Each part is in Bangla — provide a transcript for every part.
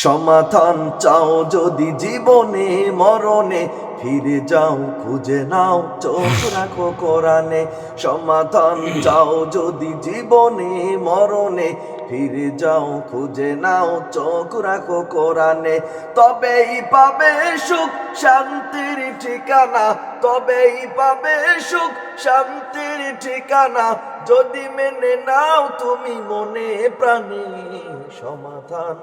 সমাধান চাও যদি জীবনে মরণে, ফিরে যাও খুঁজে নাও চোখ রাখো কোরআনে। সমাধান চাও যদি জীবনে মরণে, ফিরে যাও খুঁজে নাও চোখ রাখো কোরআনে। তবেই পাবে সুখ শান্তির ঠিকানা, তবেই পাবে সুখ শান্তির ঠিকানা, যদি মেনে নাও তুমি মনে প্রাণে। সমাধান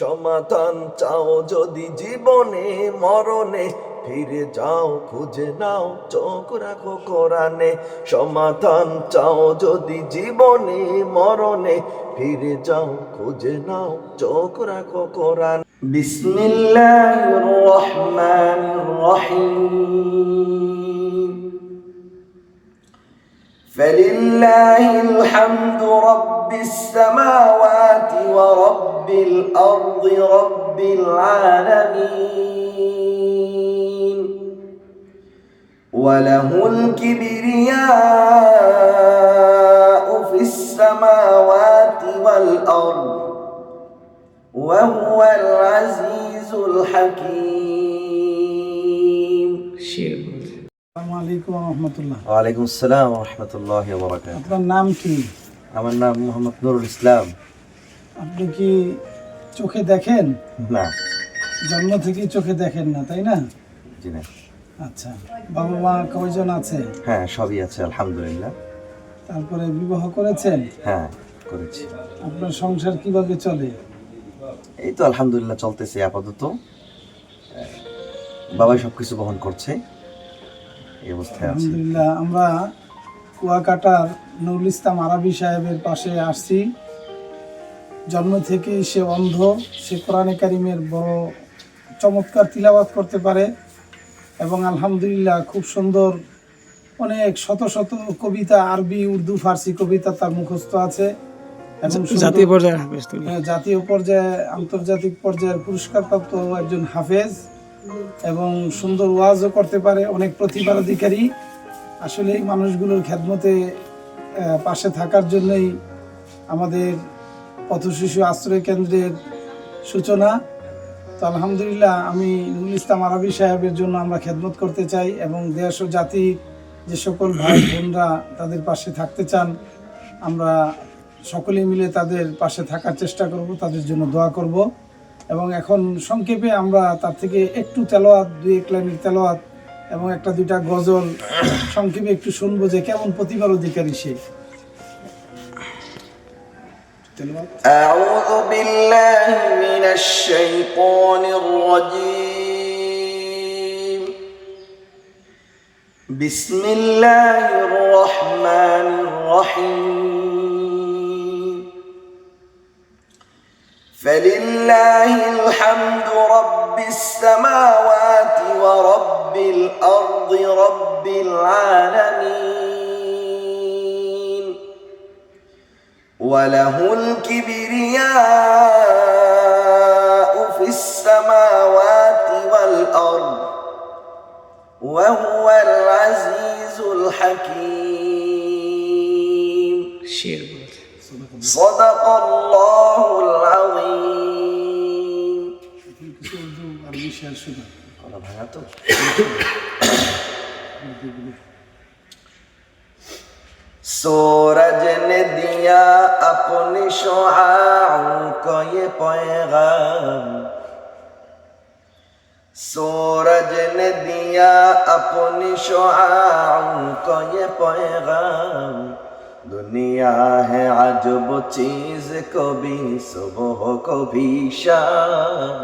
সমাধান চাও যদি জীবনে মরণে, ফিরে যাও খুঁজে নাও চোখ রাখো কোরআনে। সমাধান চাও যদি জীবনে মরণে, ফিরে যাও খুঁজে নাও চোখ রাখো কোরআন। বিসমিল্লাহির রহমানির রহিম। فلله الحمد رب السماوات ورب الأرض رب العالمين، وله الكبرياء في السماوات والأرض وهو العزيز الحكيم। আসসালামু আলাইকুম ওয়া রাহমাতুল্লাহ। ওয়ালাইকুম আসসালাম ওয়া রাহমাতুল্লাহি ওয়া বারাকাতুহু। আপনার নাম কি? আমার নাম মোহাম্মদ নুরুল ইসলাম। আপনি কি চোখে দেখেন? না। জন্ম থেকেই চোখে দেখেন না, তাই না? জি না। আচ্ছা, বাবা মা কয়জন আছে? হ্যাঁ, সবই আছে আলহামদুলিল্লাহ। তারপরে বিবাহ করেছেন? হ্যাঁ, করেছি। আপনার সংসার কিভাবে চলে? এই তো আলহামদুলিল্লাহ চলতেছে আপাতত। বাবাই সবকিছু বহন করছে, এই অবস্থায় আছে। আলহামদুলিল্লাহ। আমরা কুয়াকাটার নুরুল ইসলাম আরাবী সাহেবের পাশে আসছি। জন্ম থেকেই সে অন্ধ, সে কোরআনে কারিমের বড় চমৎকার তিলাওয়াত করতে পারে এবং আলহামদুলিল্লাহ খুব সুন্দর অনেক শত শত কবিতা, আরবি, উর্দু, ফার্সি কবিতা তার মুখস্থ আছে এবং জাতীয় পর্যায়ে হাফেজ, জাতীয় পর্যায়ে, আন্তর্জাতিক পর্যায়ের পুরস্কারপ্রাপ্ত একজন হাফেজ এবং সুন্দর ওয়াজও করতে পারে, অনেক প্রতিভার অধিকারী। আসলে এই মানুষগুলোর খেদমতে পাশে থাকার জন্যই আমাদের পথশিশু আশ্রয় কেন্দ্রের সূচনা। তো আলহামদুলিল্লাহ, আমি নুরুল ইসলাম আরাবী সাহেবের জন্য আমরা খেদমত করতে চাই এবং দেশ ও জাতি যে সকল ভাই বোনরা তাদের পাশে থাকতে চান, আমরা সকলে মিলে তাদের পাশে থাকার চেষ্টা করব, তাদের জন্য দোয়া করব। এবং এখন সংক্ষেপে আমরা তার থেকে একটু তেলাওয়াত, 2-1 লাইনের তেলাওয়াত এবং 1-2টা গজল সংক্ষেপে একটু শুনবো যে কেমন প্রতিভার অধিকারী সে। أعوذ بالله من الشيطان الرجيم. بسم الله الرحمن الرحيم. فلله الحمد رب السماوات ورب الأرض رب العالمين، وله الكبرياء في السماوات والأرض وهو العزيز الحكيم. صدق الله العظيم. सूरज ने दिया अपने शुआओं को ये पैगाम, सूरज ने दिया अपने शुआओं को ये पैगाम, दुनिया है अजब चीज कभी सुबह कभी शाम,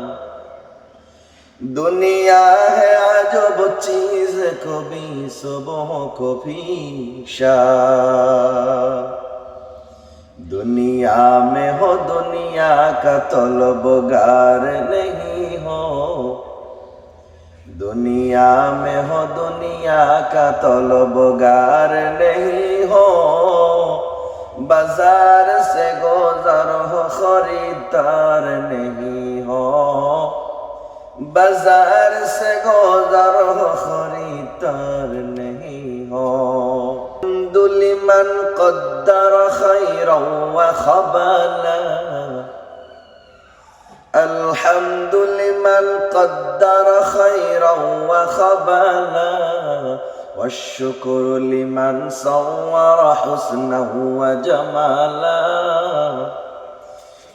दुनिया है अजब चीज कभी सुबह कभी शाम, दुनिया में हो दुनिया का तलबगार नहीं हो, दुनिया में हो दुनिया का तलबगार नहीं हो, बाजार से गुजर हो खरीदार नहीं हो, बाजार से गुजर हो खरीदार नहीं हो, दुलिमन कद्दर खैरा व खबाला, الحمد لمن قدر خيرا وخبالا والشكر لمن صور حسنه وجمالا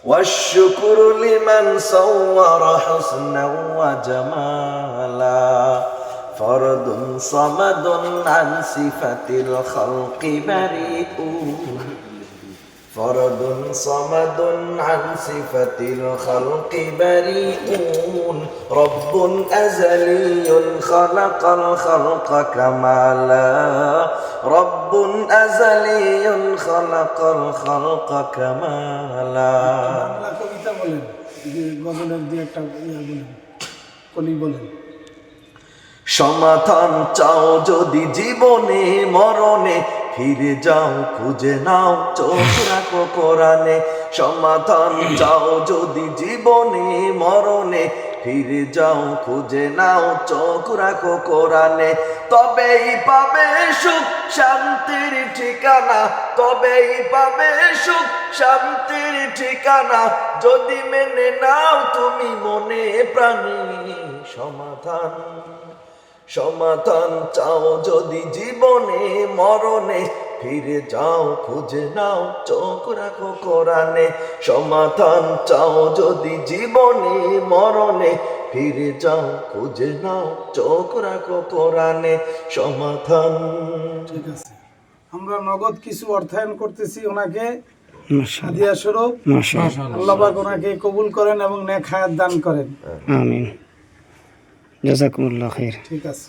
والشكر لمن صور حسنه وجمالا فرد صمد عن صفة الخلق بريء فرد صمد عن صفة الخلق بريء رب أزلي خلق الخلق كمالا رب أزلي خلق الخلق كمالا বাংলা কবিতা বলেন, যে গজলের দিয়ে একটা বলেন, কলি বলেন। সমাধান চাও যদি জীবনে মরণে ফিরে যাও খুঁজে নাও চোখ রাখো কোরআনে সমাধান চাও যদি জীবনে মরণে ফিরে যাও খুঁজে নাও চোখ রাখো কোরআনে তবেই পাবে সুখ শান্তির ঠিকানা তবেই পাবে সুখ শান্তির ঠিকানা যদি মেনে নাও তুমি মনে প্রাণে সমাধান সমাধান চাও যদি জীবনে মরণে ফিরে যাও খুঁজে নাও চোখ রাখো কোরআনে সমাধান চাও যদি জীবনে মরণে ফিরে যাও খুঁজে নাও চোখ রাখো কোরআনে সমাধান। ঠিক আছে, আমরা নগদ কিছু অর্থায়ন করতেছি ওনাকে হাদিয়া স্বরূপ। আল্লাহ পাক ওনাকে কবুল করেন এবং নেক হায়াত দান করেন। আমিন। জাযাকুমুল্লাহ খাইর। ঠিক আছে।